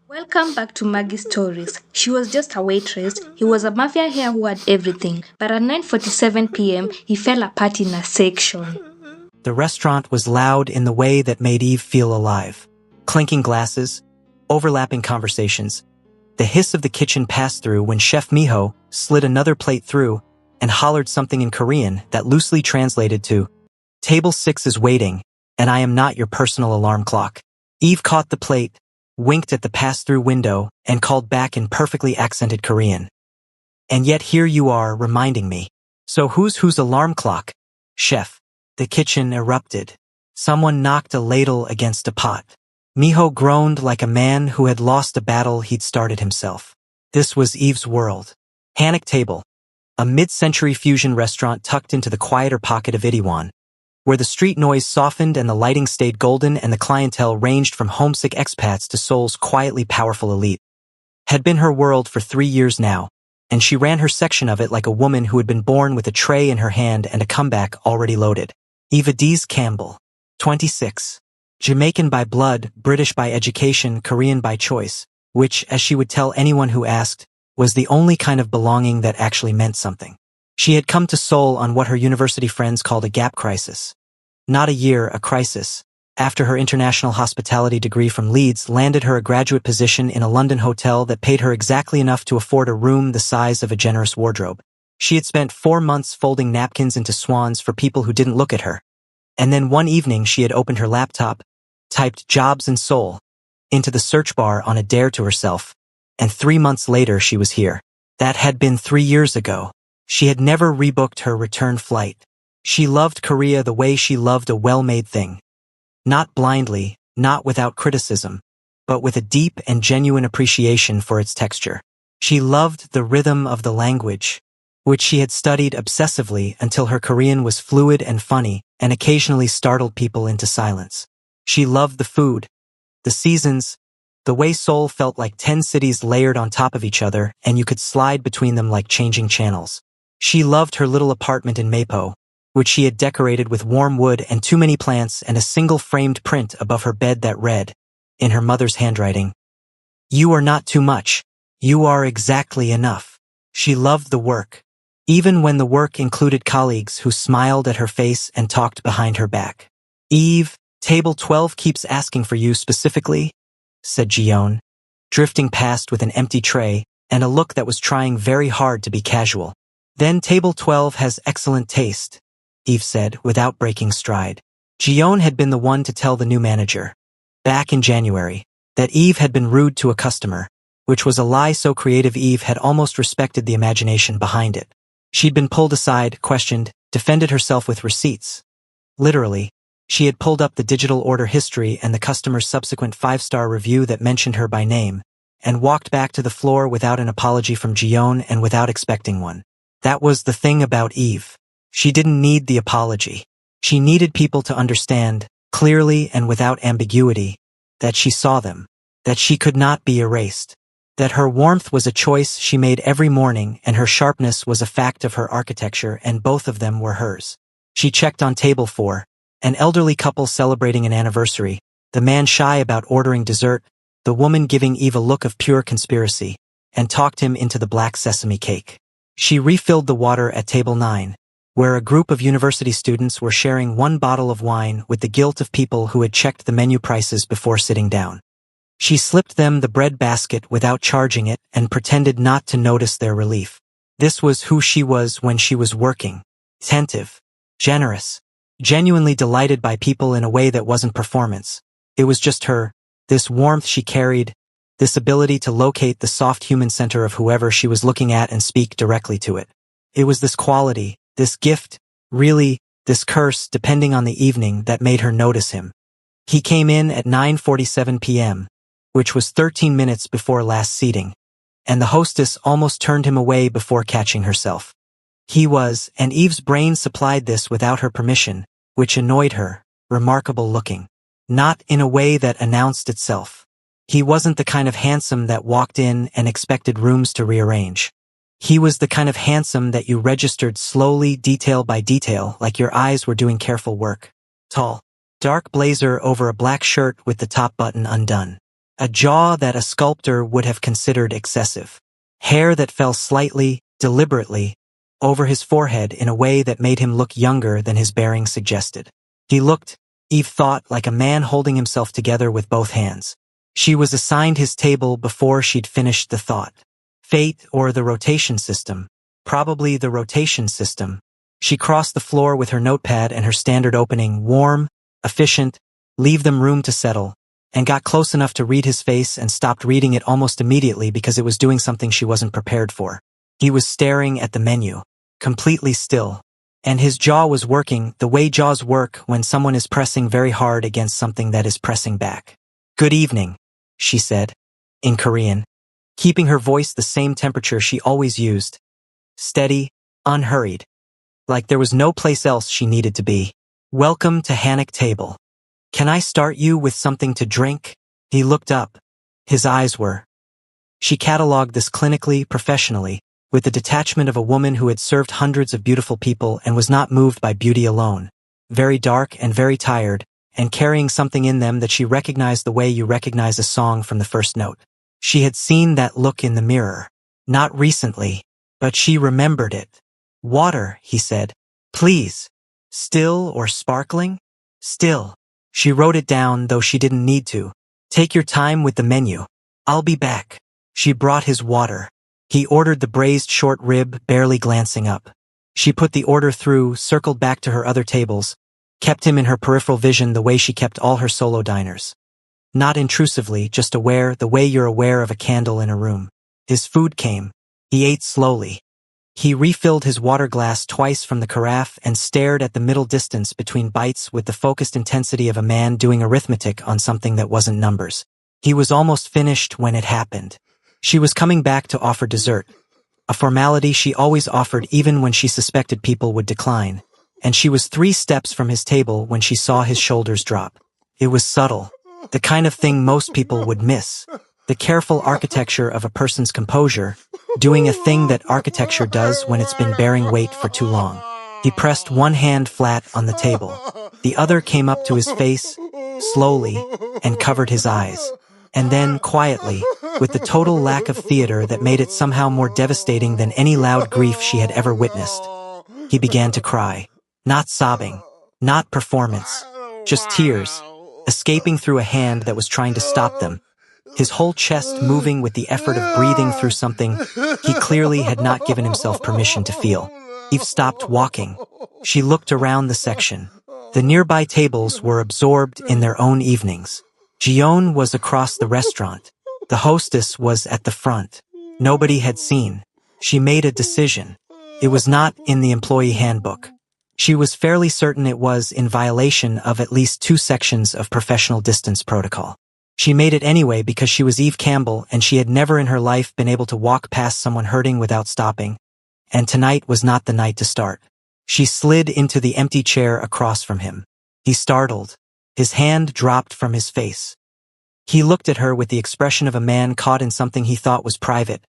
Welcome back to Maggie's Stories. She was just a waitress. He was a mafia hair who had everything. But at 9:47 p.m., he fell apart in a section. The restaurant was loud in the way that made Eve feel alive. Clinking glasses, overlapping conversations. The hiss of the kitchen passed through when Chef Miho slid another plate through and hollered something in Korean that loosely translated to, "Table 6 is waiting, and I am not your personal alarm clock." Eve caught the plate, winked at the pass-through window, and called back in perfectly accented Korean. "And yet here you are reminding me. So whose alarm clock?" "Chef." The kitchen erupted. Someone knocked a ladle against a pot. Miho groaned like a man who had lost a battle he'd started himself. This was Eve's world. Hanok Table, a mid-century fusion restaurant tucked into the quieter pocket of Itaewon, where the street noise softened and the lighting stayed golden and the clientele ranged from homesick expats to Seoul's quietly powerful elite, had been her world for 3 years now, and she ran her section of it like a woman who had been born with a tray in her hand and a comeback already loaded. Eva Dees Campbell, 26. Jamaican by blood, British by education, Korean by choice, which, as she would tell anyone who asked, was the only kind of belonging that actually meant something. She had come to Seoul on what her university friends called a gap crisis. Not a year, a crisis. After her international hospitality degree from Leeds landed her a graduate position in a London hotel that paid her exactly enough to afford a room the size of a generous wardrobe. She had spent 4 months folding napkins into swans for people who didn't look at her. And then one evening she had opened her laptop, typed "jobs in Seoul" into the search bar on a dare to herself, and 3 months later she was here. That had been 3 years ago. She had never rebooked her return flight. She loved Korea the way she loved a well-made thing. Not blindly, not without criticism, but with a deep and genuine appreciation for its texture. She loved the rhythm of the language, which she had studied obsessively until her Korean was fluid and funny and occasionally startled people into silence. She loved the food, the seasons, the way Seoul felt like 10 cities layered on top of each other and you could slide between them like changing channels. She loved her little apartment in Mapo, which she had decorated with warm wood and too many plants and a single framed print above her bed that read, in her mother's handwriting, "You are not too much. You are exactly enough." She loved the work, even when the work included colleagues who smiled at her face and talked behind her back. "Eve, table 12 keeps asking for you specifically," said Jiyeon, drifting past with an empty tray and a look that was trying very hard to be casual. "Then table 12 has excellent taste," Eve said without breaking stride. Jiyeon had been the one to tell the new manager, back in January, that Eve had been rude to a customer, which was a lie so creative Eve had almost respected the imagination behind it. She'd been pulled aside, questioned, defended herself with receipts. Literally, she had pulled up the digital order history and the customer's subsequent 5-star review that mentioned her by name, and walked back to the floor without an apology from Jiyeon and without expecting one. That was the thing about Eve. She didn't need the apology. She needed people to understand, clearly and without ambiguity, that she saw them, that she could not be erased, that her warmth was a choice she made every morning and her sharpness was a fact of her architecture and both of them were hers. She checked on table 4, an elderly couple celebrating an anniversary, the man shy about ordering dessert, the woman giving Eve a look of pure conspiracy, and talked him into the black sesame cake. She refilled the water at table 9, where a group of university students were sharing one bottle of wine with the guilt of people who had checked the menu prices before sitting down. She slipped them the bread basket without charging it and pretended not to notice their relief. This was who she was when she was working. Attentive, generous, genuinely delighted by people in a way that wasn't performance. It was just her, this warmth she carried, this ability to locate the soft human center of whoever she was looking at and speak directly to it. It was this quality, this gift, really, this curse depending on the evening that made her notice him. He came in at 9:47 p.m., which was 13 minutes before last seating, and the hostess almost turned him away before catching herself. He was, and Eve's brain supplied this without her permission, which annoyed her, remarkable looking. Not in a way that announced itself. He wasn't the kind of handsome that walked in and expected rooms to rearrange. He was the kind of handsome that you registered slowly, detail by detail, like your eyes were doing careful work. Tall, dark blazer over a black shirt with the top button undone. a jaw that a sculptor would have considered excessive, hair that fell slightly, deliberately, over his forehead in a way that made him look younger than his bearing suggested. He looked, Eve thought, like a man holding himself together with both hands. She was assigned his table before she'd finished the thought. Fate or the rotation system. Probably the rotation system. She crossed the floor with her notepad and her standard opening, warm, efficient, leave them room to settle, and got close enough to read his face and stopped reading it almost immediately because it was doing something she wasn't prepared for. He was staring at the menu, completely still, and his jaw was working the way jaws work when someone is pressing very hard against something that is pressing back. "Good evening," she said, in Korean, keeping her voice the same temperature she always used, steady, unhurried, like there was no place else she needed to be. "Welcome to Hannock Table. Can I start you with something to drink?" He looked up. His eyes were. She catalogued this clinically, professionally, with the detachment of a woman who had served hundreds of beautiful people and was not moved by beauty alone. Very dark and very tired, and carrying something in them that she recognized the way you recognize a song from the first note. She had seen that look in the mirror. Not recently, but she remembered it. "Water," he said. "Please. Still or sparkling?" "Still." She wrote it down, though she didn't need to. "Take your time with the menu. I'll be back." She brought his water. He ordered the braised short rib, barely glancing up. She put the order through, circled back to her other tables, kept him in her peripheral vision the way she kept all her solo diners. Not intrusively, just aware, the way you're aware of a candle in a room. His food came. He ate slowly. He refilled his water glass twice from the carafe and stared at the middle distance between bites with the focused intensity of a man doing arithmetic on something that wasn't numbers. He was almost finished when it happened. She was coming back to offer dessert, a formality she always offered even when she suspected people would decline, and she was 3 steps from his table when she saw his shoulders drop. It was subtle, the kind of thing most people would miss, the careful architecture of a person's composure, doing a thing that architecture does when it's been bearing weight for too long. He pressed one hand flat on the table. The other came up to his face, slowly, and covered his eyes. And then, quietly, with the total lack of theater that made it somehow more devastating than any loud grief she had ever witnessed, he began to cry. Not sobbing, not performance, just tears, escaping through a hand that was trying to stop them, his whole chest moving with the effort of breathing through something he clearly had not given himself permission to feel. Eve stopped walking. She looked around the section. The nearby tables were absorbed in their own evenings. Gion was across the restaurant. The hostess was at the front. Nobody had seen. She made a decision. It was not in the employee handbook. She was fairly certain it was in violation of at least 2 sections of professional distance protocol. She made it anyway because she was Eve Campbell and she had never in her life been able to walk past someone hurting without stopping. And tonight was not the night to start. She slid into the empty chair across from him. He startled. His hand dropped from his face. He looked at her with the expression of a man caught in something he thought was private.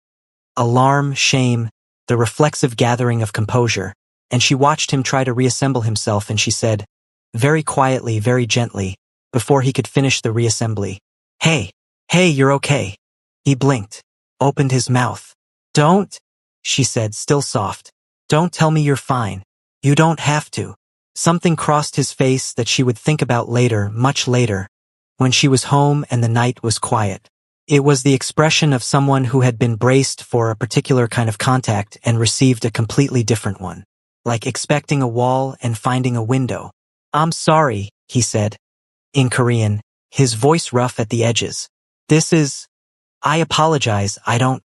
Alarm, shame, the reflexive gathering of composure, and she watched him try to reassemble himself and she said, very quietly, very gently, before he could finish the reassembly, Hey, you're okay." He blinked, opened his mouth. "Don't," she said, still soft. "Don't tell me you're fine. You don't have to." Something crossed his face that she would think about later, much later, when she was home and the night was quiet. It was the expression of someone who had been braced for a particular kind of contact and received a completely different one, like expecting a wall and finding a window. "I'm sorry," he said, in Korean, his voice rough at the edges. I apologize, I don't."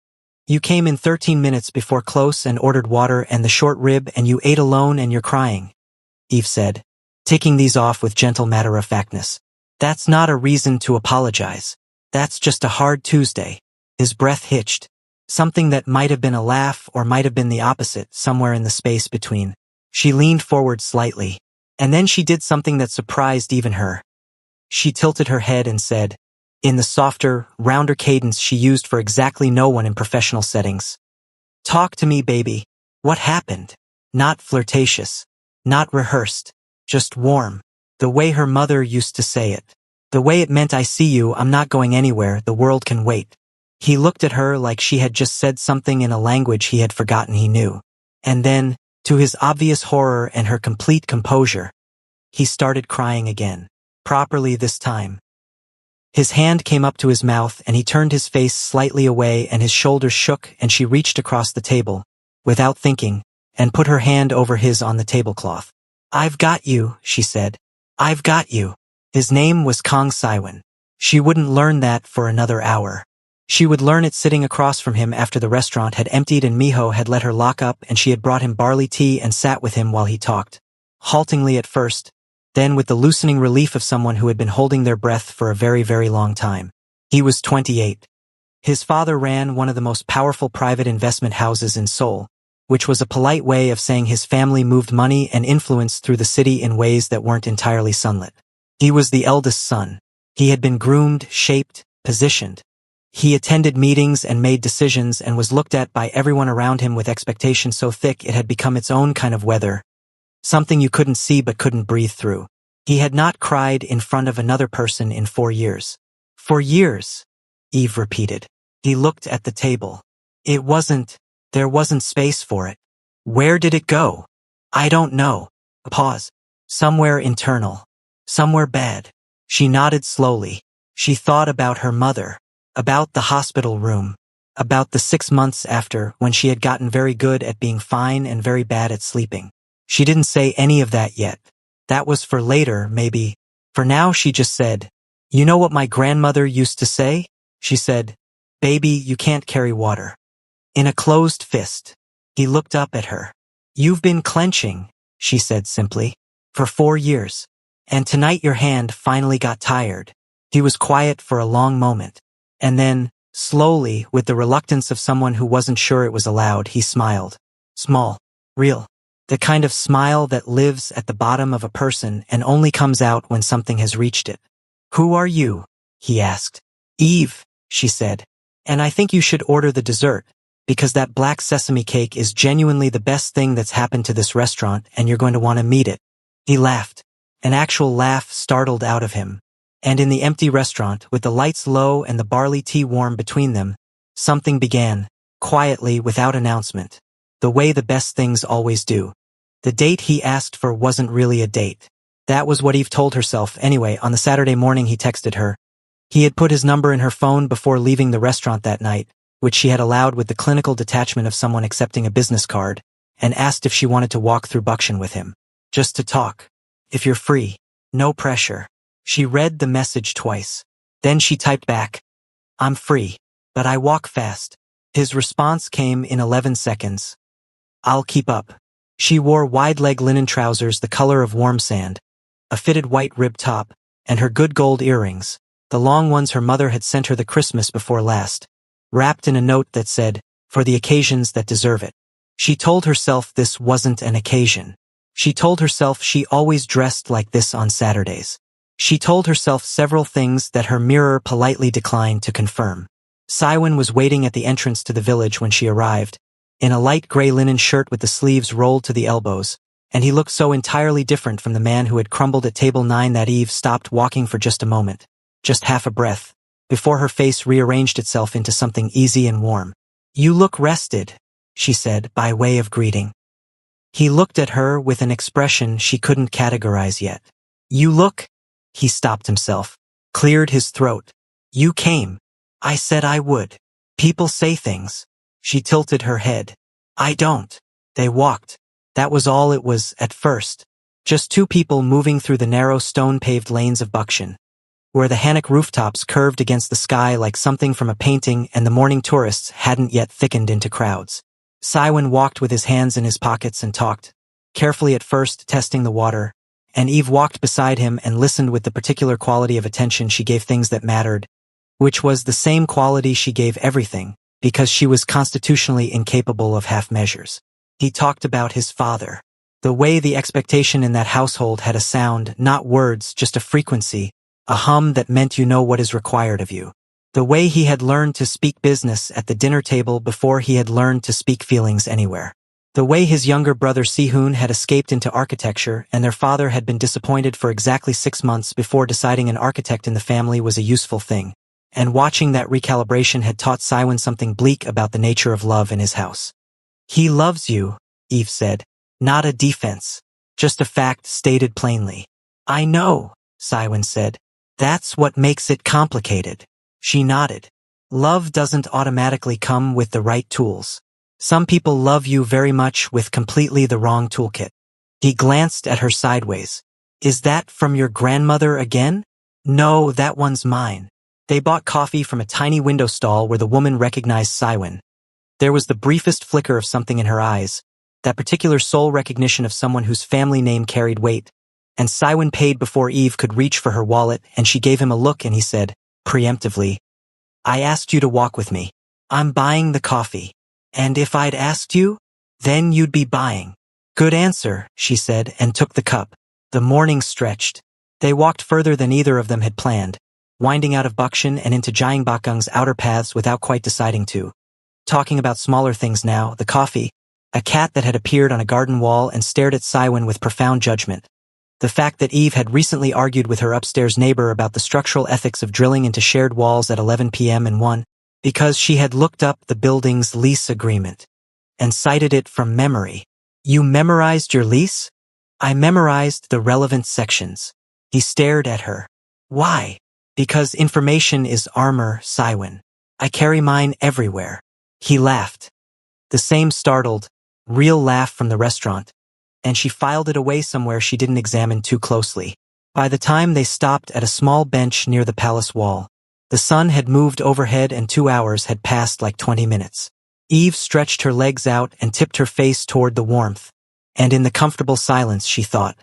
"You came in 13 minutes before close and ordered water and the short rib and you ate alone and you're crying," Eve said, taking these off with gentle matter-of-factness. "That's not a reason to apologize. That's just a hard Tuesday." His breath hitched. Something that might have been a laugh or might have been the opposite, somewhere in the space between. She leaned forward slightly. And then she did something that surprised even her. She tilted her head and said, in the softer, rounder cadence she used for exactly no one in professional settings, "Talk to me, baby. What happened?" Not flirtatious. Not rehearsed. Just warm. The way her mother used to say it. The way it meant I see you, I'm not going anywhere, the world can wait. He looked at her like she had just said something in a language he had forgotten he knew. And then, to his obvious horror and her complete composure, he started crying again. Properly this time. His hand came up to his mouth and he turned his face slightly away and his shoulders shook and she reached across the table, without thinking, and put her hand over his on the tablecloth. I've got you, she said. I've got you. His name was Kong Saiwan. She wouldn't learn that for another hour. She would learn it sitting across from him after the restaurant had emptied and Miho had let her lock up and she had brought him barley tea and sat with him while he talked. Haltingly at first, then with the loosening relief of someone who had been holding their breath for a very, very long time. He was 28. His father ran one of the most powerful private investment houses in Seoul, which was a polite way of saying his family moved money and influence through the city in ways that weren't entirely sunlit. He was the eldest son. He had been groomed, shaped, positioned. He attended meetings and made decisions and was looked at by everyone around him with expectation so thick it had become its own kind of weather, something you couldn't see but couldn't breathe through. He had not cried in front of another person in 4 years. 4 years, Eve repeated. He looked at the table. There wasn't space for it. Where did it go? I don't know. A pause. Somewhere internal. Somewhere bad. She nodded slowly. She thought about her mother, about the hospital room, about the 6 months after when she had gotten very good at being fine and very bad at sleeping. She didn't say any of that yet. That was for later, maybe. For now, she just said, "You know what my grandmother used to say?" She said, "Baby, you can't carry water." In a closed fist. He looked up at her. "You've been clenching," she said simply, "for 4 years. And tonight your hand finally got tired." He was quiet for a long moment. And then, slowly, with the reluctance of someone who wasn't sure it was allowed, he smiled. Small. Real. The kind of smile that lives at the bottom of a person and only comes out when something has reached it. "Who are you?" he asked. "Eve," she said. "And I think you should order the dessert, because that black sesame cake is genuinely the best thing that's happened to this restaurant and you're going to want to meet it." He laughed. An actual laugh startled out of him. And in the empty restaurant, with the lights low and the barley tea warm between them, something began, quietly, without announcement. The way the best things always do. The date he asked for wasn't really a date. That was what Eve told herself anyway. On the Saturday morning he texted her. He had put his number in her phone before leaving the restaurant that night, which she had allowed with the clinical detachment of someone accepting a business card, and asked if she wanted to walk through Bukshan with him. Just to talk. If you're free. No pressure. She read the message twice. Then she typed back, "I'm free, but I walk fast." His response came in 11 seconds. "I'll keep up." She wore wide-leg linen trousers the color of warm sand, a fitted white rib top, and her good gold earrings, the long ones her mother had sent her the Christmas before last, wrapped in a note that said, "For the occasions that deserve it." She told herself this wasn't an occasion. She told herself she always dressed like this on Saturdays. She told herself several things that her mirror politely declined to confirm. Saiwan was waiting at the entrance to the village when she arrived, in a light gray linen shirt with the sleeves rolled to the elbows, and he looked so entirely different from the man who had crumbled at table 9 that Eve stopped walking for just a moment, just half a breath, before her face rearranged itself into something easy and warm. "You look rested," she said by way of greeting. He looked at her with an expression she couldn't categorize yet. "You look—" He stopped himself, cleared his throat. "You came. I said I would. People say things." She tilted her head. "I don't." They walked. That was all it was at first. Just two people moving through the narrow stone-paved lanes of Bukshan, where the Hanok rooftops curved against the sky like something from a painting and the morning tourists hadn't yet thickened into crowds. Saiwan walked with his hands in his pockets and talked, carefully at first testing the water, and Eve walked beside him and listened with the particular quality of attention she gave things that mattered, which was the same quality she gave everything, because she was constitutionally incapable of half measures. He talked about his father. The way the expectation in that household had a sound, not words, just a frequency, a hum that meant you know what is required of you. The way he had learned to speak business at the dinner table before he had learned to speak feelings anywhere. The way his younger brother Sihoon had escaped into architecture and their father had been disappointed for exactly 6 months before deciding an architect in the family was a useful thing. And watching that recalibration had taught Siwon something bleak about the nature of love in his house. He loves you, Eve said. Not a defense. Just a fact stated plainly. I know, Siwon said. That's what makes it complicated. She nodded. Love doesn't automatically come with the right tools. Some people love you very much with completely the wrong toolkit. He glanced at her sideways. Is that from your grandmother again? No, that one's mine. They bought coffee from a tiny window stall where the woman recognized Siwon. There was the briefest flicker of something in her eyes, that particular soul recognition of someone whose family name carried weight. And Siwon paid before Eve could reach for her wallet, and she gave him a look and he said, preemptively, I asked you to walk with me. I'm buying the coffee. And if I'd asked you, then you'd be buying. Good answer, she said, and took the cup. The morning stretched. They walked further than either of them had planned, winding out of Bukshan and into Jiangbakung's outer paths without quite deciding to. Talking about smaller things now, the coffee, a cat that had appeared on a garden wall and stared at Siwon with profound judgment. The fact that Eve had recently argued with her upstairs neighbor about the structural ethics of drilling into shared walls at 11 p.m. and 1, because she had looked up the building's lease agreement and cited it from memory. You memorized your lease? I memorized the relevant sections. He stared at her. Why? Because information is armor, Siwon. I carry mine everywhere. He laughed. The same startled, real laugh from the restaurant, and she filed it away somewhere she didn't examine too closely. By the time they stopped at a small bench near the palace wall, the sun had moved overhead and 2 hours had passed like 20 minutes. Eve stretched her legs out and tipped her face toward the warmth, and in the comfortable silence she thought,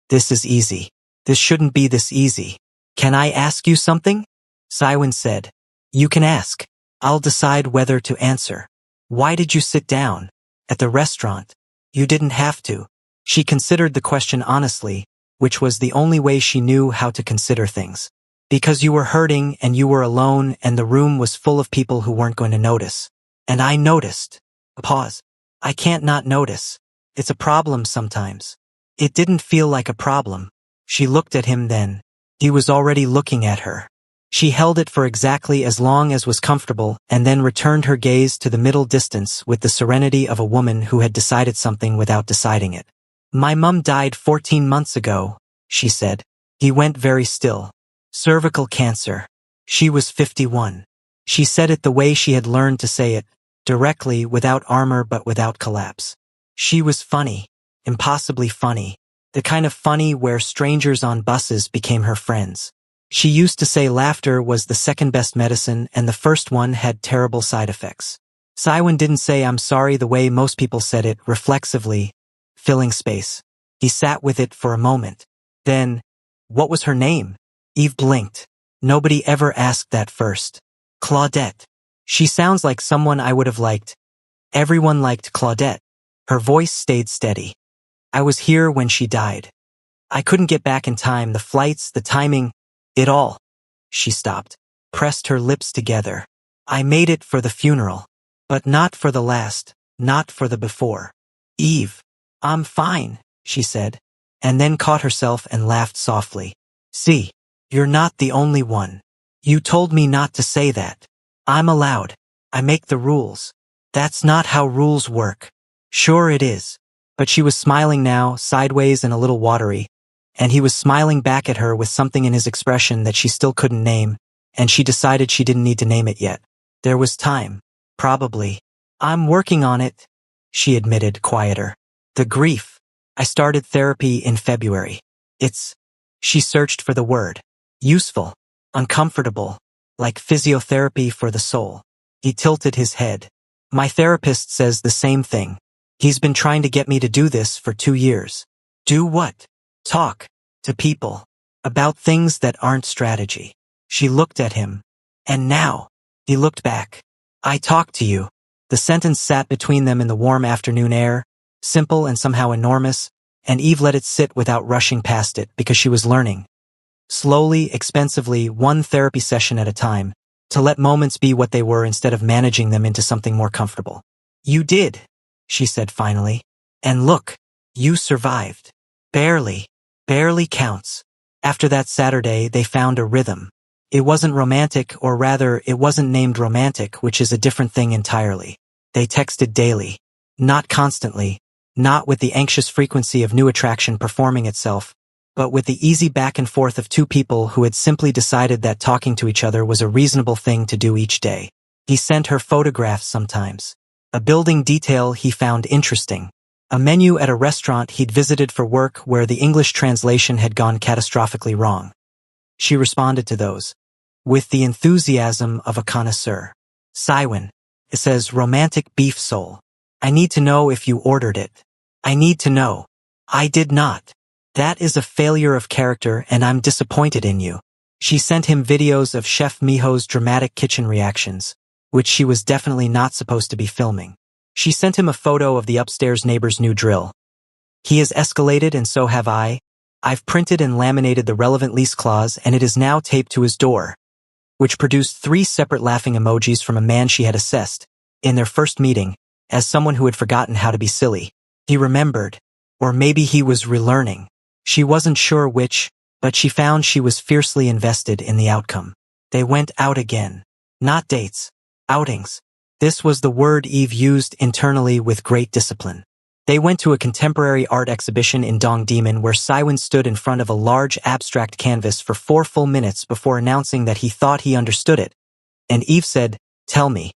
this is easy. This shouldn't be this easy. Can I ask you something? Siwon said. You can ask. I'll decide whether to answer. Why did you sit down? At the restaurant. You didn't have to. She considered the question honestly, which was the only way she knew how to consider things. Because you were hurting and you were alone and the room was full of people who weren't going to notice. And I noticed. A pause. I can't not notice. It's a problem sometimes. It didn't feel like a problem. She looked at him then. He was already looking at her. She held it for exactly as long as was comfortable and then returned her gaze to the middle distance with the serenity of a woman who had decided something without deciding it. My mum died 14 months ago, she said. He went very still. Cervical cancer. She was 51. She said it the way she had learned to say it, directly, without armor but without collapse. She was funny, impossibly funny, the kind of funny where strangers on buses became her friends. She used to say laughter was the second best medicine and the first one had terrible side effects. Siwon didn't say I'm sorry the way most people said it, reflexively, filling space. He sat with it for a moment. Then, what was her name? Eve blinked. Nobody ever asked that first. Claudette. She sounds like someone I would have liked. Everyone liked Claudette. Her voice stayed steady. I was here when she died. I couldn't get back in time, the flights, the timing, it all. She stopped, pressed her lips together. I made it for the funeral. But not for the last, not for the before. Eve. I'm fine, she said, and then caught herself and laughed softly. See, you're not the only one. You told me not to say that. I'm allowed. I make the rules. That's not how rules work. Sure it is. But she was smiling now, sideways and a little watery, and he was smiling back at her with something in his expression that she still couldn't name, and she decided she didn't need to name it yet. There was time. Probably. I'm working on it, she admitted, quieter. The grief. I started therapy in February. She searched for the word. Useful. Uncomfortable. Like physiotherapy for the soul. He tilted his head. My therapist says the same thing. He's been trying to get me to do this for 2 years. Do what? Talk. To people. About things that aren't strategy. She looked at him. And now. He looked back. I talk to you. The sentence sat between them in the warm afternoon air, simple and somehow enormous, and Eve let it sit without rushing past it because she was learning. Slowly, expensively, one therapy session at a time, to let moments be what they were instead of managing them into something more comfortable. You did. she said finally. And look, you survived. Barely. Barely counts. After that Saturday, they found a rhythm. It wasn't romantic, or rather, it wasn't named romantic, which is a different thing entirely. They texted daily. Not constantly. Not with the anxious frequency of new attraction performing itself, but with the easy back and forth of two people who had simply decided that talking to each other was a reasonable thing to do each day. He sent her photographs sometimes. A building detail he found interesting. A menu at a restaurant he'd visited for work where the English translation had gone catastrophically wrong. She responded to those with the enthusiasm of a connoisseur. Saiwan, it says romantic beef sole. I need to know if you ordered it. I need to know. I did not. That is a failure of character and I'm disappointed in you. She sent him videos of Chef Miho's dramatic kitchen reactions, which she was definitely not supposed to be filming. She sent him a photo of the upstairs neighbor's new drill. He has escalated and so have I. I've printed and laminated the relevant lease clause and it is now taped to his door, which produced 3 separate laughing emojis from a man she had assessed, in their first meeting, as someone who had forgotten how to be silly. He remembered, or maybe he was relearning. She wasn't sure which, but she found she was fiercely invested in the outcome. They went out again. Not dates. Outings. This was the word Eve used internally with great discipline. They went to a contemporary art exhibition in Dongdaemun where Saiwan stood in front of a large abstract canvas for 4 full minutes before announcing that he thought he understood it. And Eve said, "Tell me."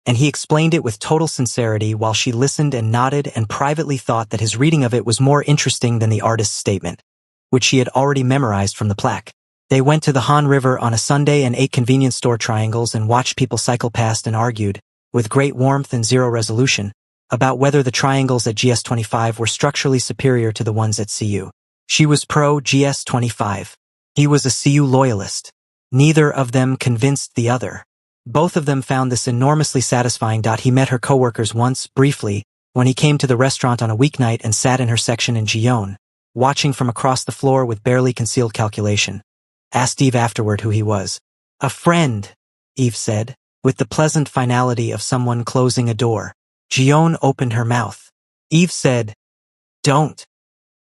And he explained it with total sincerity while she listened and nodded and privately thought that his reading of it was more interesting than the artist's statement, which she had already memorized from the plaque. They went to the Han River on a Sunday and ate convenience store triangles and watched people cycle past and argued, with great warmth and zero resolution, about whether the triangles at GS25 were structurally superior to the ones at CU. She was pro GS25. He was a CU loyalist. Neither of them convinced the other. Both of them found this enormously satisfying. He met her coworkers once, briefly, when he came to the restaurant on a weeknight and sat in her section in Gion, watching from across the floor with barely concealed calculation. Asked Eve afterward who he was. "A friend," Eve said, with the pleasant finality of someone closing a door. Gion opened her mouth. Eve said, "Don't."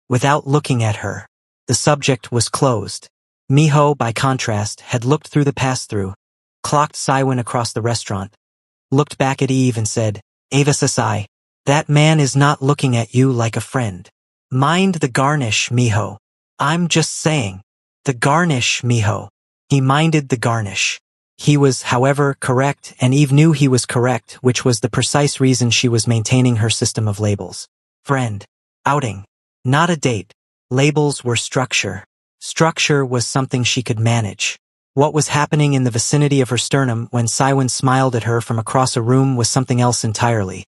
Without looking at her. The subject was closed. Miho, by contrast, had looked through the pass-through, clocked Saiwan across the restaurant, looked back at Eve and said, "Ava Sasai, that man is not looking at you like a friend. Mind the garnish, Miho. I'm just saying. The garnish, Miho." He minded the garnish. He was, however, correct, and Eve knew he was correct, which was the precise reason she was maintaining her system of labels. Friend. Outing. Not a date. Labels were structure. Structure was something she could manage. What was happening in the vicinity of her sternum when Saiwan smiled at her from across a room was something else entirely.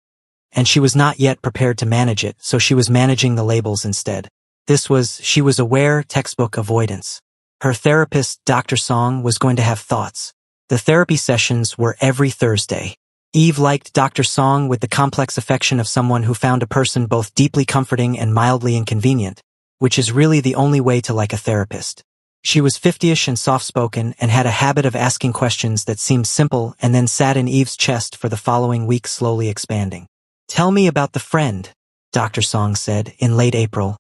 And she was not yet prepared to manage it, so she was managing the labels instead. She was aware, textbook avoidance. Her therapist, Dr. Song, was going to have thoughts. The therapy sessions were every Thursday. Eve liked Dr. Song with the complex affection of someone who found a person both deeply comforting and mildly inconvenient, which is really the only way to like a therapist. She was 50-ish and soft-spoken and had a habit of asking questions that seemed simple and then sat in Eve's chest for the following week, slowly expanding. "Tell me about the friend," Dr. Song said in late April,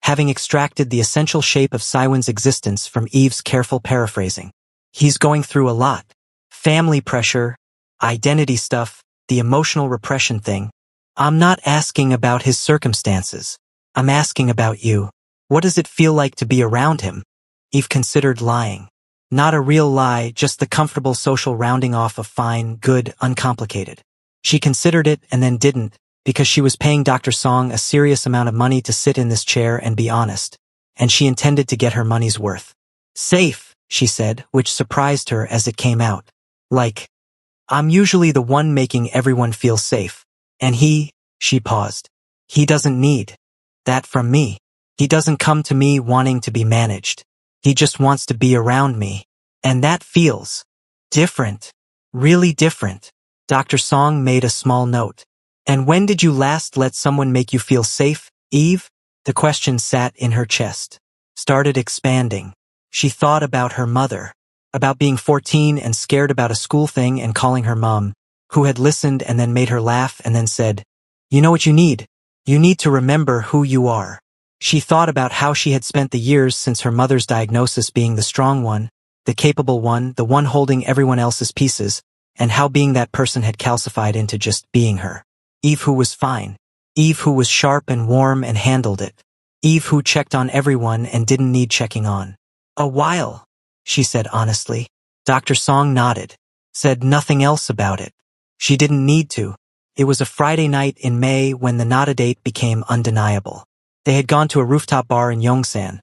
having extracted the essential shape of Saiwan's existence from Eve's careful paraphrasing. "He's going through a lot. Family pressure, identity stuff, the emotional repression thing. I'm not asking about his circumstances. I'm asking about you. What does it feel like to be around him?" Eve considered lying. Not a real lie, just the comfortable social rounding off of fine, good, uncomplicated. She considered it and then didn't, because she was paying Dr. Song a serious amount of money to sit in this chair and be honest, and she intended to get her money's worth. "Safe," she said, which surprised her as it came out. Like, "I'm usually the one making everyone feel safe. And she paused. He doesn't need that from me. He doesn't come to me wanting to be managed. He just wants to be around me. And that feels different. Really different." Dr. Song made a small note. "And when did you last let someone make you feel safe, Eve?" The question sat in her chest. Started expanding. She thought about her mother. About being 14 and scared about a school thing and calling her mom, who had listened and then made her laugh and then said, You know what you need? You need to remember who you are. She thought about how she had spent the years since her mother's diagnosis being the strong one, the capable one, the one holding everyone else's pieces, and how being that person had calcified into just being her. Eve who was fine. Eve who was sharp and warm and handled it. Eve who checked on everyone and didn't need checking on. A while, she said honestly. Dr. Song nodded, said nothing else about it. She didn't need to. It was a Friday night in May when the not a date became undeniable. They had gone to a rooftop bar in Yongsan.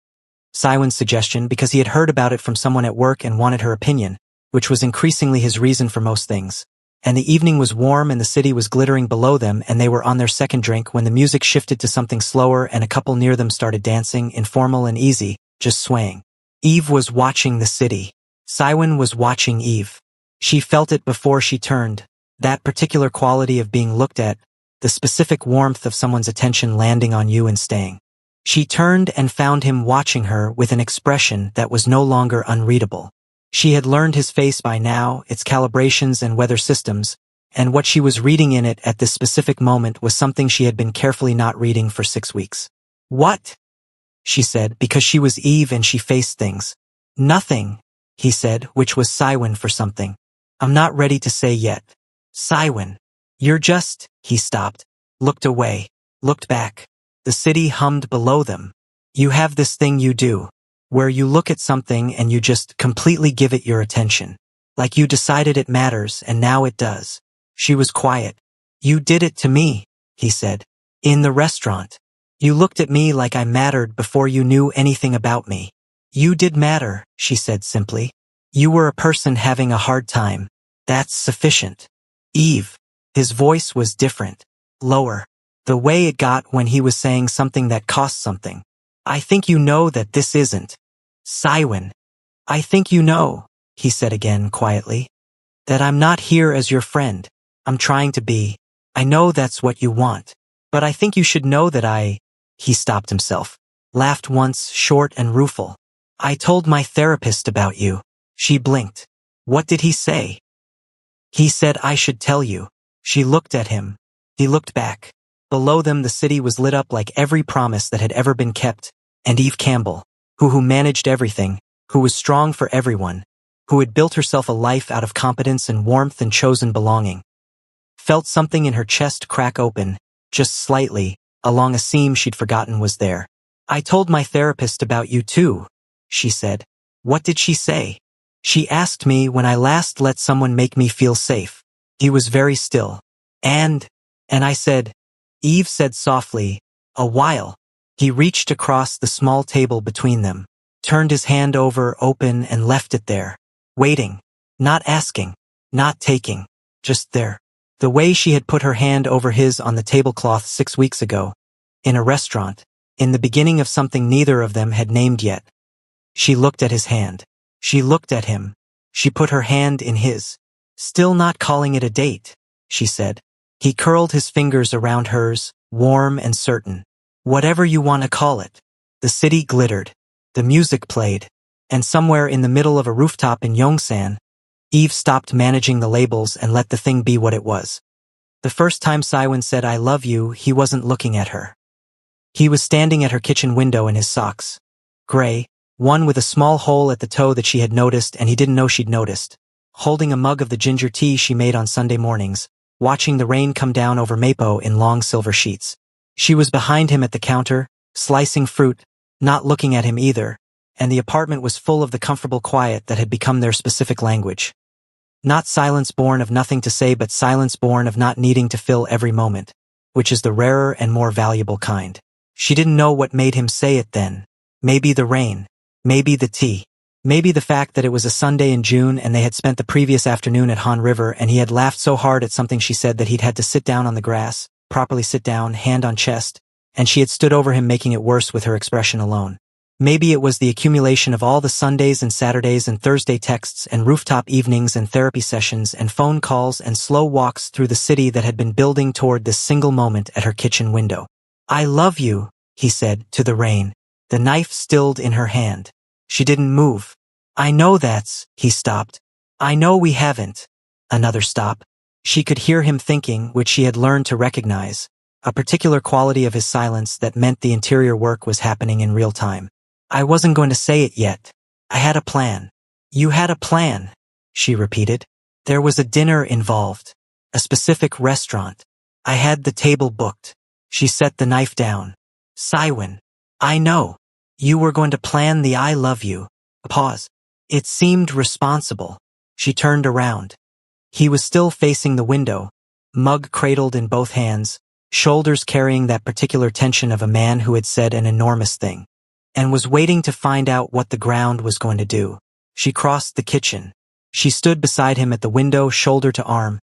Siwon's suggestion because he had heard about it from someone at work and wanted her opinion, which was increasingly his reason for most things. And the evening was warm and the city was glittering below them and they were on their second drink when the music shifted to something slower and a couple near them started dancing, informal and easy, just swaying. Eve was watching the city. Siwon was watching Eve. She felt it before she turned. That particular quality of being looked at, the specific warmth of someone's attention landing on you and staying. She turned and found him watching her with an expression that was no longer unreadable. She had learned his face by now, its calibrations and weather systems, and what she was reading in it at this specific moment was something she had been carefully not reading for 6 weeks. What? She said, because she was Eve and she faced things. Nothing, he said, which was Siwon for something. I'm not ready to say yet. Siwon. You're just, he stopped, looked away, looked back. The city hummed below them. You have this thing you do, where you look at something and you just completely give it your attention. Like you decided it matters and now it does. She was quiet. You did it to me, he said. In the restaurant. You looked at me like I mattered before you knew anything about me. You did matter, she said simply. You were a person having a hard time. That's sufficient. Eve. His voice was different. Lower. The way it got when he was saying something that cost something. I think you know that this isn't. Siwon. I think you know, he said again quietly. That I'm not here as your friend. I'm trying to be. I know that's what you want. But I think you should know that He stopped himself. Laughed once, short and rueful. I told my therapist about you. She blinked. What did he say? He said I should tell you. She looked at him. He looked back. Below them the city was lit up like every promise that had ever been kept, and Eve Campbell, who managed everything, who was strong for everyone, who had built herself a life out of competence and warmth and chosen belonging, felt something in her chest crack open, just slightly, along a seam she'd forgotten was there. I told my therapist about you too, she said. What did she say? She asked me when I last let someone make me feel safe. He was very still. And I said, Eve said softly, a while. He reached across the small table between them, turned his hand over open and left it there, waiting, not asking, not taking, just there. The way she had put her hand over his on the tablecloth 6 weeks ago, in a restaurant, in the beginning of something neither of them had named yet. She looked at his hand. She looked at him. She put her hand in his. Still not calling it a date, she said. He curled his fingers around hers, warm and certain. Whatever you want to call it. The city glittered. The music played. And somewhere in the middle of a rooftop in Yongsan, Eve stopped managing the labels and let the thing be what it was. The first time Siwon said I love you, he wasn't looking at her. He was standing at her kitchen window in his socks. Gray, one with a small hole at the toe that she had noticed and he didn't know she'd noticed, holding a mug of the ginger tea she made on Sunday mornings, watching the rain come down over Mapo in long silver sheets. She was behind him at the counter, slicing fruit, not looking at him either, and the apartment was full of the comfortable quiet that had become their specific language. Not silence born of nothing to say but silence born of not needing to fill every moment, which is the rarer and more valuable kind. She didn't know what made him say it then. Maybe the rain. Maybe the tea. Maybe the fact that it was a Sunday in June and they had spent the previous afternoon at Han River and he had laughed so hard at something she said that he'd had to sit down on the grass, properly sit down, hand on chest, and she had stood over him making it worse with her expression alone. Maybe it was the accumulation of all the Sundays and Saturdays and Thursday texts and rooftop evenings and therapy sessions and phone calls and slow walks through the city that had been building toward this single moment at her kitchen window. I love you, he said, to the rain, the knife stilled in her hand. She didn't move. I know that's, he stopped. I know we haven't. Another stop. She could hear him thinking, which she had learned to recognize. a particular quality of his silence that meant the interior work was happening in real time. I wasn't going to say it yet. I had a plan. You had a plan, she repeated. There was a dinner involved. A specific restaurant. I had the table booked. She set the knife down. Saiwen. I know. You were going to plan the I love you. A pause. It seemed responsible. She turned around. He was still facing the window, mug cradled in both hands, shoulders carrying that particular tension of a man who had said an enormous thing, and was waiting to find out what the ground was going to do. She crossed the kitchen. She stood beside him at the window, shoulder to arm.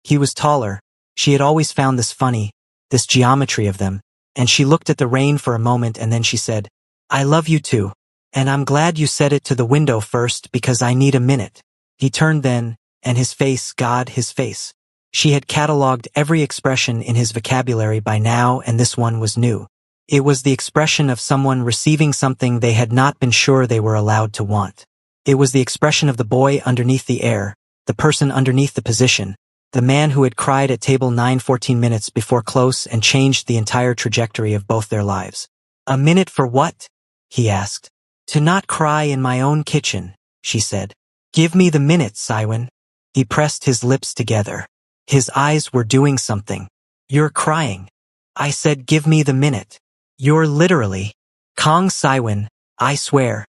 He was taller. She had always found this funny, this geometry of them, and she looked at the rain for a moment and then she said, I love you too, and I'm glad you said it to the window first because I need a minute. He turned then, and his face, God, his face. She had catalogued every expression in his vocabulary by now, and this one was new. It was the expression of someone receiving something they had not been sure they were allowed to want. It was the expression of the boy underneath the air, the person underneath the position, the man who had cried at table 9 14 minutes before close and changed the entire trajectory of both their lives. A minute for what? He asked. To not cry in my own kitchen, she said. Give me the minute, Saiwen. He pressed his lips together. His eyes were doing something. You're crying. I said give me the minute. You're literally. Kong Saiwen, I swear.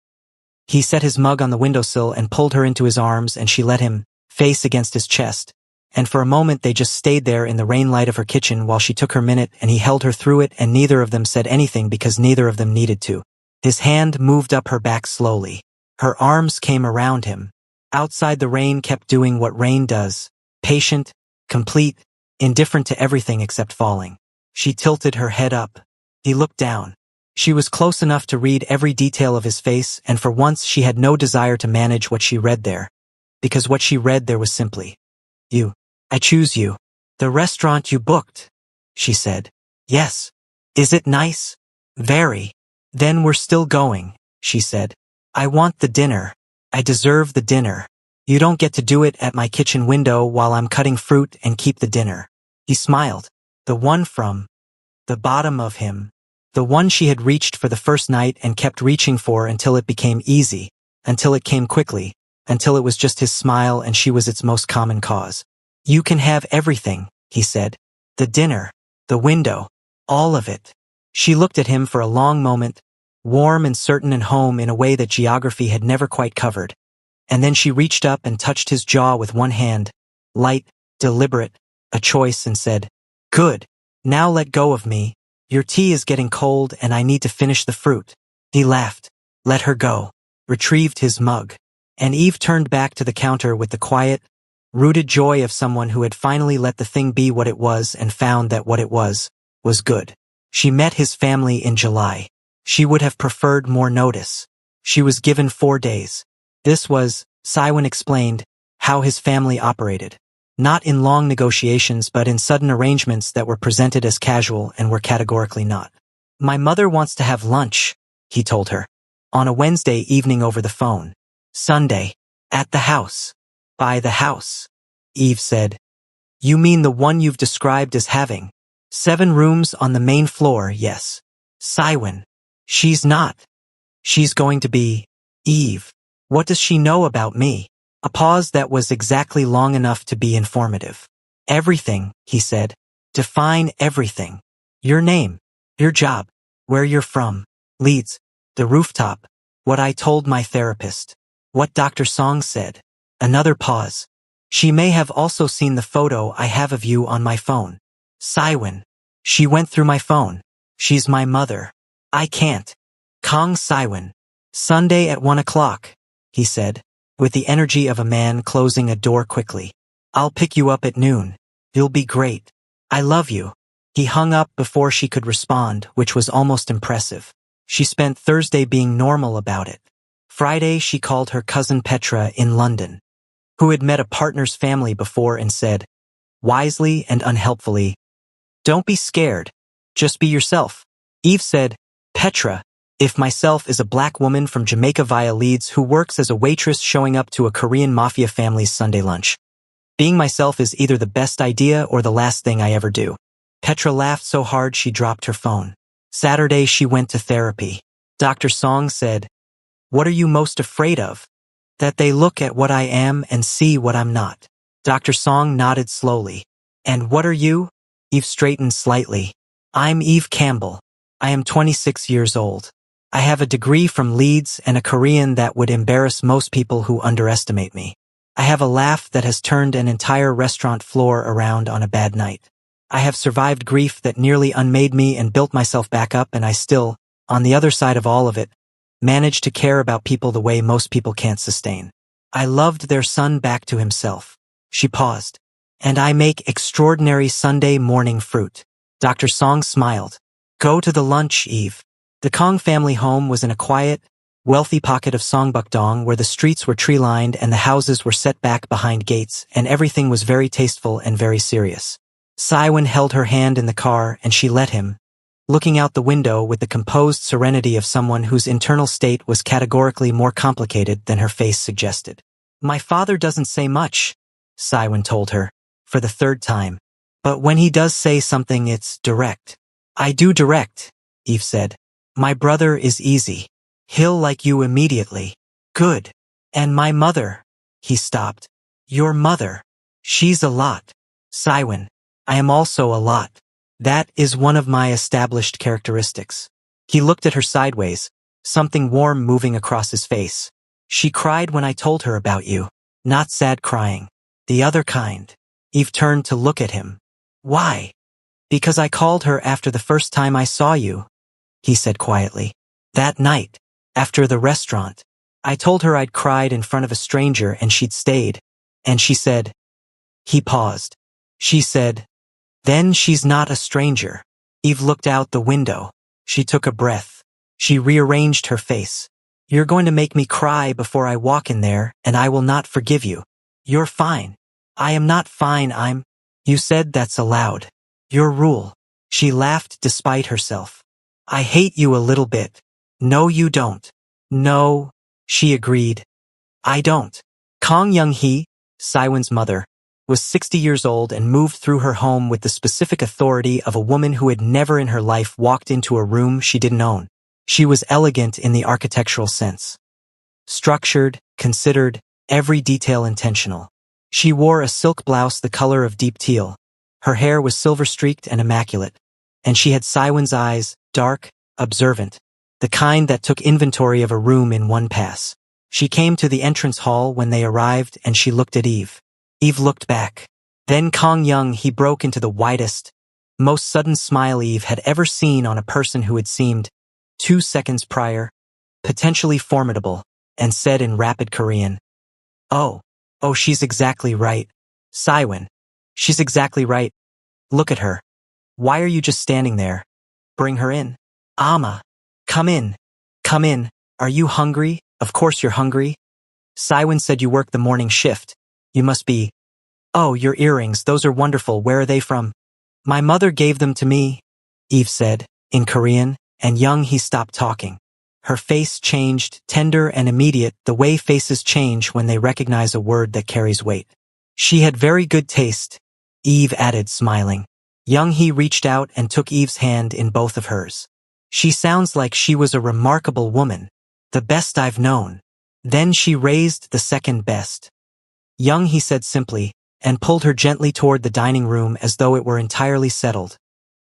He set his mug on the windowsill and pulled her into his arms, and she let him, face against his chest. And for a moment they just stayed there in the rain light of her kitchen while she took her minute, and he held her through it, and neither of them said anything because neither of them needed to. His hand moved up her back slowly. Her arms came around him. Outside the rain kept doing what rain does. Patient, complete, indifferent to everything except falling. She tilted her head up. He looked down. She was close enough to read every detail of his face, and for once she had no desire to manage what she read there. Because what she read there was simply, you. I choose you. The restaurant you booked, she said. Yes. Is it nice? Very. Then we're still going, she said. I want the dinner. I deserve the dinner. You don't get to do it at my kitchen window while I'm cutting fruit and keep the dinner. He smiled. The one from the bottom of him. The one she had reached for the first night and kept reaching for until it became easy, until it came quickly, until it was just his smile and she was its most common cause. You can have everything, he said. The dinner, the window, all of it. She looked at him for a long moment, warm and certain and home in a way that geography had never quite covered. And then she reached up and touched his jaw with one hand, light, deliberate, a choice, and said, Good. Now let go of me. Your tea is getting cold and I need to finish the fruit. He laughed, let her go, retrieved his mug. And Eve turned back to the counter with the quiet, rooted joy of someone who had finally let the thing be what it was and found that what it was good. She met his family in July. She would have preferred more notice. She was given 4 days. This was, Saiwen explained, how his family operated. Not in long negotiations but in sudden arrangements that were presented as casual and were categorically not. My mother wants to have lunch, he told her. On a Wednesday evening over the phone. Sunday. At the house. By the house. Eve said. You mean the one you've described as having 7 rooms on the main floor, yes. Saiwen. She's not. She's going to be. Eve. What does she know about me? A pause that was exactly long enough to be informative. Everything, he said. Define everything. Your name. Your job. Where you're from. Leeds. The rooftop. What I told my therapist. What Dr. Song said. Another pause. She may have also seen the photo I have of you on my phone. Saiwen. She went through my phone. She's my mother. I can't. Kong Saiwen. Sunday at 1 o'clock, he said, with the energy of a man closing a door quickly. I'll pick you up at noon. You'll be great. I love you. He hung up before she could respond, which was almost impressive. She spent Thursday being normal about it. Friday she called her cousin Petra in London, who had met a partner's family before, and said, wisely and unhelpfully, Don't be scared. Just be yourself. Eve said, Petra, if myself is a black woman from Jamaica via Leeds who works as a waitress showing up to a Korean mafia family's Sunday lunch. Being myself is either the best idea or the last thing I ever do. Petra laughed so hard she dropped her phone. Saturday she went to therapy. Dr. Song said, "What are you most afraid of?" "That they look at what I am and see what I'm not." Dr. Song nodded slowly. "And what are you?" Eve straightened slightly. "I'm Eve Campbell. I am 26 years old. I have a degree from Leeds and a Korean that would embarrass most people who underestimate me. I have a laugh that has turned an entire restaurant floor around on a bad night. I have survived grief that nearly unmade me and built myself back up, and I still, on the other side of all of it, manage to care about people the way most people can't sustain. I loved their son back to himself." She paused. "And I make extraordinary Sunday morning fruit." Dr. Song smiled. "Go to the lunch, Eve." The Kong family home was in a quiet, wealthy pocket of Songbukdong where the streets were tree-lined and the houses were set back behind gates, and everything was very tasteful and very serious. Saiwen held her hand in the car and she let him, looking out the window with the composed serenity of someone whose internal state was categorically more complicated than her face suggested. "My father doesn't say much," Saiwen told her, for the third time. "But when he does say something, it's direct." "I do direct," Eve said. "My brother is easy. He'll like you immediately." "Good. And my mother." He stopped. "Your mother. She's a lot." "Saiwen, I am also a lot. That is one of my established characteristics." He looked at her sideways, something warm moving across his face. "She cried when I told her about you. Not sad crying. The other kind." Eve turned to look at him. "Why?" "Because I called her after the first time I saw you," he said quietly. "That night, after the restaurant. I told her I'd cried in front of a stranger and she'd stayed. And she said..." He paused. "She said, then she's not a stranger." Eve looked out the window. She took a breath. She rearranged her face. "You're going to make me cry before I walk in there, and I will not forgive you." "You're fine." "I am not fine, I'm..." "You said that's allowed. Your rule." She laughed despite herself. "I hate you a little bit." "No, you don't." "No," she agreed. "I don't." Kong Young-hee, Saiwen's mother, was 60 years old and moved through her home with the specific authority of a woman who had never in her life walked into a room she didn't own. She was elegant in the architectural sense. Structured, considered, every detail intentional. She wore a silk blouse the color of deep teal. Her hair was silver-streaked and immaculate. And she had Saiwen's eyes, dark, observant, the kind that took inventory of a room in one pass. She came to the entrance hall when they arrived and she looked at Eve. Eve looked back. Then Kong Young-hee broke into the widest, most sudden smile Eve had ever seen on a person who had seemed, 2 seconds prior, potentially formidable, and said in rapid Korean, "Oh, she's exactly right. Saiwen, she's exactly right. Look at her. Why are you just standing there? Bring her in." "Ama, come in. Come in. Are you hungry? Of course you're hungry." Saiwen said, "You work the morning shift. You must be..." "Oh, your earrings, those are wonderful. Where are they from?" "My mother gave them to me," Eve said, in Korean, and Young-hee stopped talking. Her face changed, tender and immediate, the way faces change when they recognize a word that carries weight. "She had very good taste," Eve added, smiling. Young-hee reached out and took Eve's hand in both of hers. "She sounds like she was a remarkable woman. The best I've known." Then she raised the second best. Young-hee said simply, and pulled her gently toward the dining room as though it were entirely settled,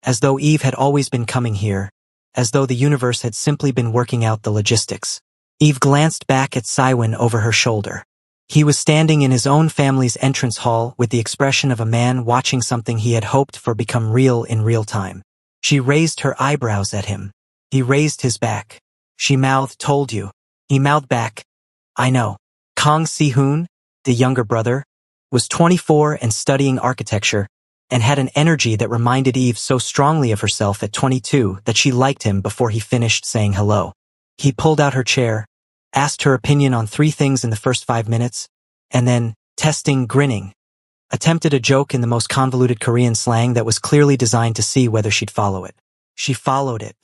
as though Eve had always been coming here, as though the universe had simply been working out the logistics. Eve glanced back at Saiwen over her shoulder. He was standing in his own family's entrance hall with the expression of a man watching something he had hoped for become real in real time. She raised her eyebrows at him. He raised his back. She mouthed, "Told you." He mouthed back, "I know." Kong Si-hoon, the younger brother, was 24 and studying architecture, and had an energy that reminded Eve so strongly of herself at 22 that she liked him before he finished saying hello. He pulled out her chair, asked her opinion on 3 things in the first 5 minutes, and then, testing, grinning, attempted a joke in the most convoluted Korean slang that was clearly designed to see whether she'd follow it. She followed it,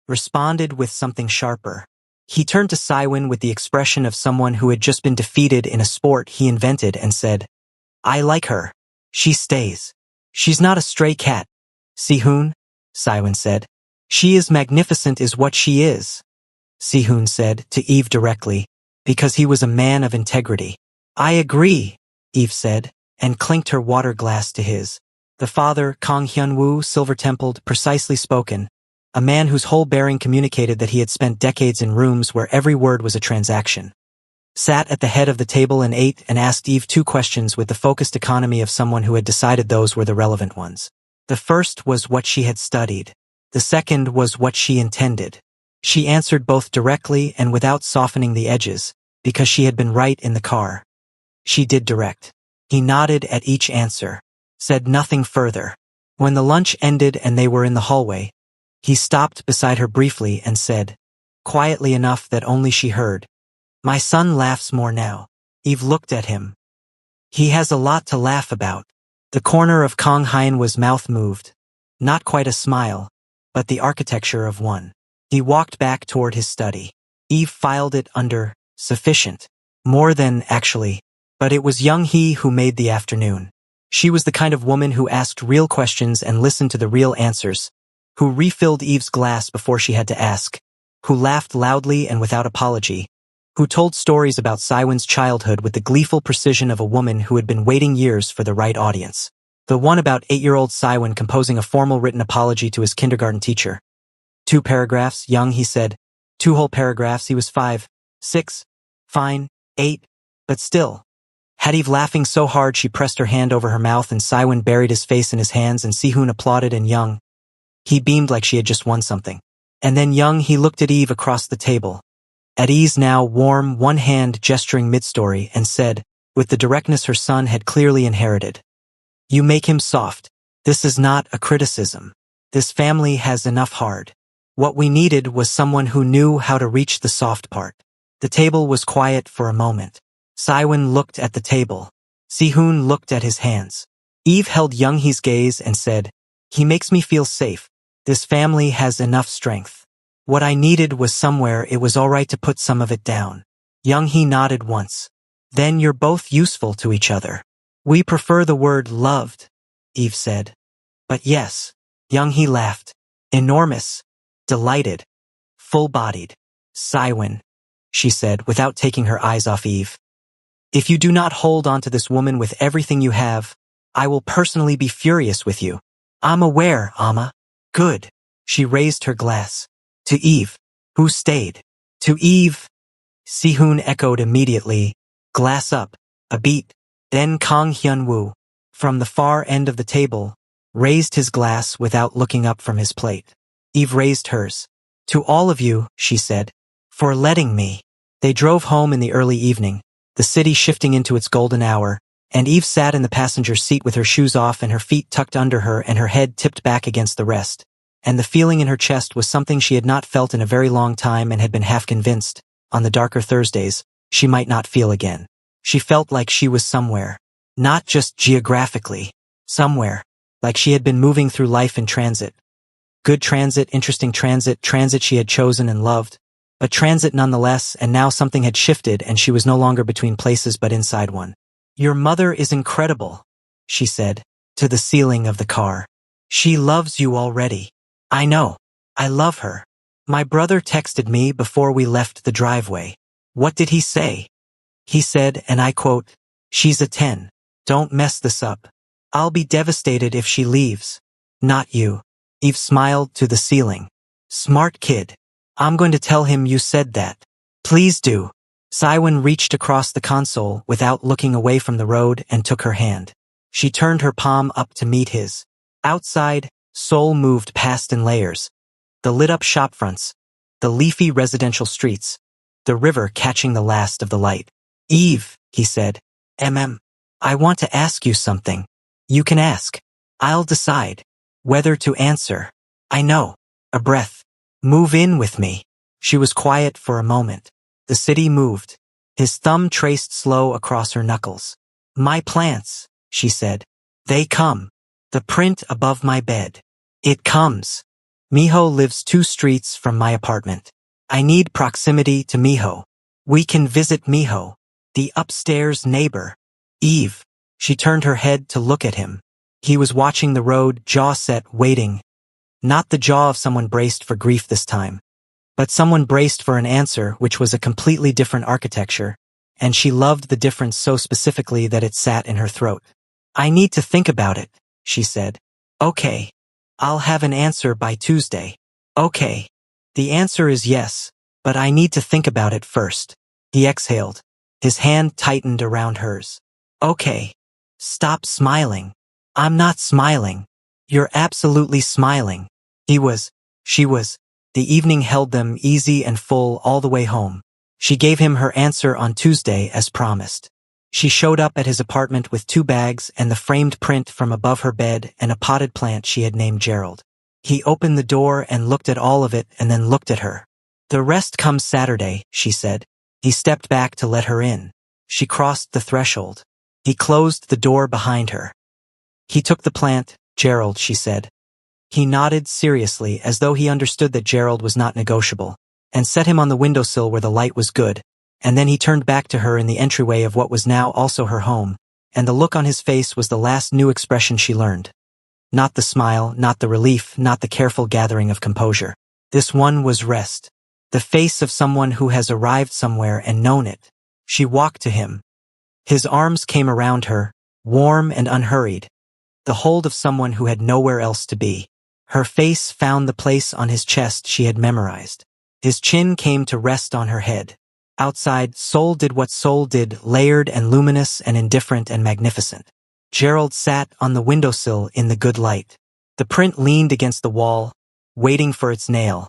responded with something sharper. He turned to Saiwen with the expression of someone who had just been defeated in a sport he invented and said, "I like her. She stays. She's not a stray cat." Sihun, Siwen said. She is magnificent is what she is. Sihun said to Eve directly, because he was a man of integrity. I agree, Eve said, and clinked her water glass to his. The father, Kong Hyun-woo, silver-templed, precisely spoken, a man whose whole bearing communicated that he had spent decades in rooms where every word was a transaction, sat at the head of the table and ate and asked Eve 2 questions with the focused economy of someone who had decided those were the relevant ones. The first was what she had studied. The second was what she intended. She answered both directly and without softening the edges, because she had been right in the car. She did direct. He nodded at each answer, said nothing further. When the lunch ended and they were in the hallway, he stopped beside her briefly and said, quietly enough that only she heard, My son laughs more now. Eve looked at him. He has a lot to laugh about. The corner of Kong Hyun-woo's mouth moved. Not quite a smile, but the architecture of one. He walked back toward his study. Eve filed it under sufficient. More than, actually. But it was young he who made the afternoon. She was the kind of woman who asked real questions and listened to the real answers, who refilled Eve's glass before she had to ask, who laughed loudly and without apology, who told stories about Siwen's childhood with the gleeful precision of a woman who had been waiting years for the right audience. The one about 8-year-old Siwen composing a formal written apology to his kindergarten teacher. 2 paragraphs, young, he said. 2 whole paragraphs, he was 5, 6, fine, 8, but still. Had Eve laughing so hard she pressed her hand over her mouth and Siwen buried his face in his hands and Sihun applauded and young. He beamed like she had just won something. And then young he looked at Eve across the table. At ease now, warm, one hand gesturing mid-story, and said, with the directness her son had clearly inherited. You make him soft. This is not a criticism. This family has enough hard. What we needed was someone who knew how to reach the soft part. The table was quiet for a moment. Siwen looked at the table. Sihun looked at his hands. Eve held Young-hee's gaze and said, He makes me feel safe. This family has enough strength. What I needed was somewhere it was all right to put some of it down. Young-hee nodded once. Then you're both useful to each other. We prefer the word loved, Eve said. But yes, Young-hee laughed. Enormous, delighted, full-bodied. Siwen, she said without taking her eyes off Eve. If you do not hold on to this woman with everything you have, I will personally be furious with you. I'm aware, Amma. Good. She raised her glass. To Eve, who stayed. To Eve. Sihun echoed immediately. Glass up. A beat. Then Kong Hyun-woo, from the far end of the table, raised his glass without looking up from his plate. Eve raised hers. To all of you, she said, for letting me. They drove home in the early evening, the city shifting into its golden hour, and Eve sat in the passenger seat with her shoes off and her feet tucked under her and her head tipped back against the rest. And the feeling in her chest was something she had not felt in a very long time and had been half convinced, on the darker Thursdays, she might not feel again. She felt like she was somewhere. Not just geographically. Somewhere. Like she had been moving through life in transit. Good transit, interesting transit, transit she had chosen and loved. But transit nonetheless, and now something had shifted and she was no longer between places but inside one. Your mother is incredible, she said, to the ceiling of the car. She loves you already. I know. I love her. My brother texted me before we left the driveway. What did he say? He said, and I quote, She's a 10. Don't mess this up. I'll be devastated if she leaves. Not you. Eve smiled to the ceiling. Smart kid. I'm going to tell him you said that. Please do. Siwen reached across the console without looking away from the road and took her hand. She turned her palm up to meet his. Outside, Seoul moved past in layers. The lit-up shopfronts, the leafy residential streets, the river catching the last of the light. Eve, he said, I want to ask you something. You can ask. I'll decide whether to answer. I know. A breath. Move in with me. She was quiet for a moment. The city moved. His thumb traced slow across her knuckles. My plants, she said. They come. The print above my bed. It comes. Miho lives 2 streets from my apartment. I need proximity to Miho. We can visit Miho, the upstairs neighbor. Eve. She turned her head to look at him. He was watching the road, jaw set, waiting. Not the jaw of someone braced for grief this time, but someone braced for an answer which was a completely different architecture, and she loved the difference so specifically that it sat in her throat. I need to think about it, she said. Okay. I'll have an answer by Tuesday. Okay. The answer is yes, but I need to think about it first. He exhaled. His hand tightened around hers. Okay. Stop smiling. I'm not smiling. You're absolutely smiling. She was. The evening held them easy and full all the way home. She gave him her answer on Tuesday as promised. She showed up at his apartment with 2 bags and the framed print from above her bed and a potted plant she had named Gerald. He opened the door and looked at all of it and then looked at her. The rest comes Saturday, she said. He stepped back to let her in. She crossed the threshold. He closed the door behind her. He took the plant, Gerald, she said. He nodded seriously as though he understood that Gerald was not negotiable, and set him on the windowsill where the light was good, and then he turned back to her in the entryway of what was now also her home, and the look on his face was the last new expression she learned. Not the smile, not the relief, not the careful gathering of composure. This one was rest. The face of someone who has arrived somewhere and known it. She walked to him. His arms came around her, warm and unhurried. The hold of someone who had nowhere else to be. Her face found the place on his chest she had memorized. His chin came to rest on her head. Outside, Soul did what Soul did, layered and luminous and indifferent and magnificent. Gerald sat on the windowsill in the good light. The print leaned against the wall, waiting for its nail.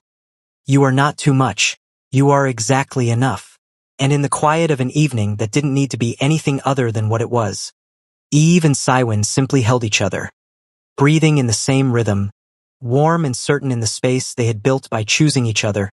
You are not too much. You are exactly enough. And in the quiet of an evening that didn't need to be anything other than what it was, Eve and Cywin simply held each other, breathing in the same rhythm, warm and certain in the space they had built by choosing each other.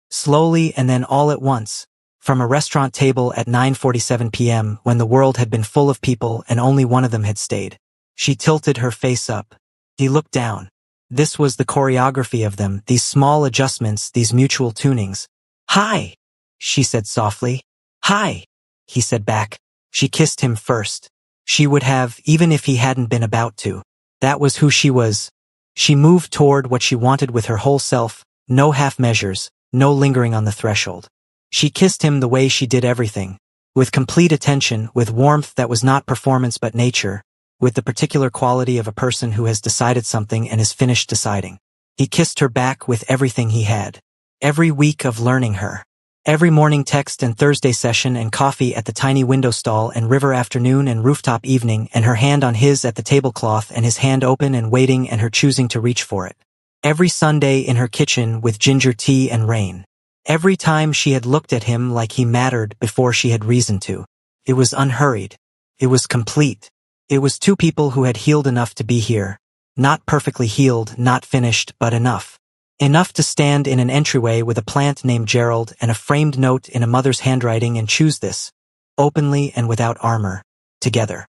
Slowly and then all at once, from a restaurant table at 9:47 p.m. when the world had been full of people and only one of them had stayed, she tilted her face up. He looked down. This was the choreography of them, these small adjustments, these mutual tunings. Hi, she said softly. Hi, he said back. She kissed him first. She would have, even if he hadn't been about to. That was who she was. She moved toward what she wanted with her whole self, no half measures, no lingering on the threshold. She kissed him the way she did everything, with complete attention, with warmth that was not performance but nature, with the particular quality of a person who has decided something and is finished deciding. He kissed her back with everything he had. Every week of learning her. Every morning text and Thursday session and coffee at the tiny window stall and river afternoon and rooftop evening and her hand on his at the tablecloth and his hand open and waiting and her choosing to reach for it. Every Sunday in her kitchen with ginger tea and rain. Every time she had looked at him like he mattered before she had reason to. It was unhurried. It was complete. It was 2 people who had healed enough to be here. Not perfectly healed, not finished, but enough. Enough to stand in an entryway with a plant named Gerald and a framed note in a mother's handwriting and choose this, openly and without armor, together.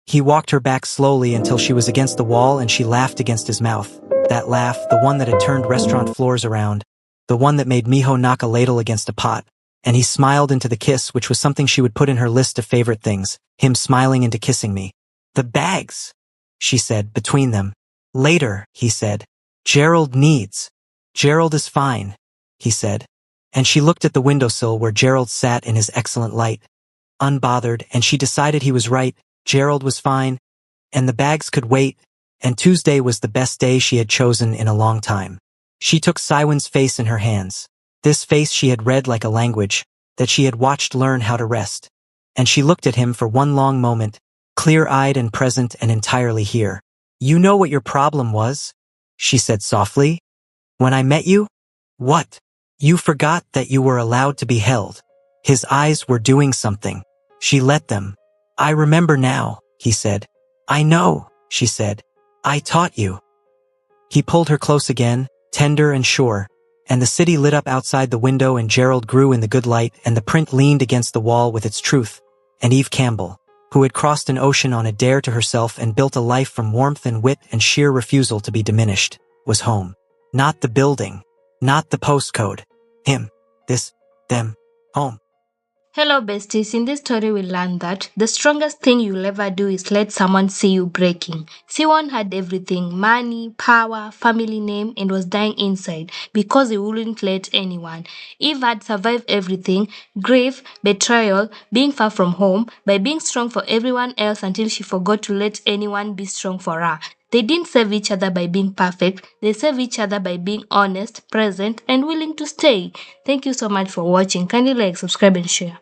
He walked her back slowly until she was against the wall and she laughed against his mouth. That laugh, the one that had turned restaurant floors around, the one that made Miho knock a ladle against a pot, and he smiled into the kiss, which was something she would put in her list of favorite things, him smiling into kissing me. The bags, she said, between them. Later, he said. Gerald needs. Gerald is fine, he said. And she looked at the windowsill where Gerald sat in his excellent light, unbothered, and she decided he was right, Gerald was fine, and the bags could wait, and Tuesday was the best day she had chosen in a long time. She took Cywin's face in her hands, this face she had read like a language, that she had watched learn how to rest, and she looked at him for one long moment, clear-eyed and present and entirely here. You know what your problem was? She said softly. When I met you? What? You forgot that you were allowed to be held. His eyes were doing something. She let them. I remember now, he said. I know, she said. I taught you. He pulled her close again, tender and sure, and the city lit up outside the window and Gerald grew in the good light and the print leaned against the wall with its truth, and Eve Campbell, who had crossed an ocean on a dare to herself and built a life from warmth and wit and sheer refusal to be diminished, was home. Not the building. Not the postcode. Him. This. Them. Home. Hello, besties. In this story, we learned that the strongest thing you'll ever do is let someone see you breaking. Siwon had everything: money, power, family name, and was dying inside because he wouldn't let anyone. Eve had survived everything: grief, betrayal, being far from home, by being strong for everyone else until she forgot to let anyone be strong for her. They didn't save each other by being perfect, they saved each other by being honest, present, and willing to stay. Thank you so much for watching. Kindly like, subscribe, and share.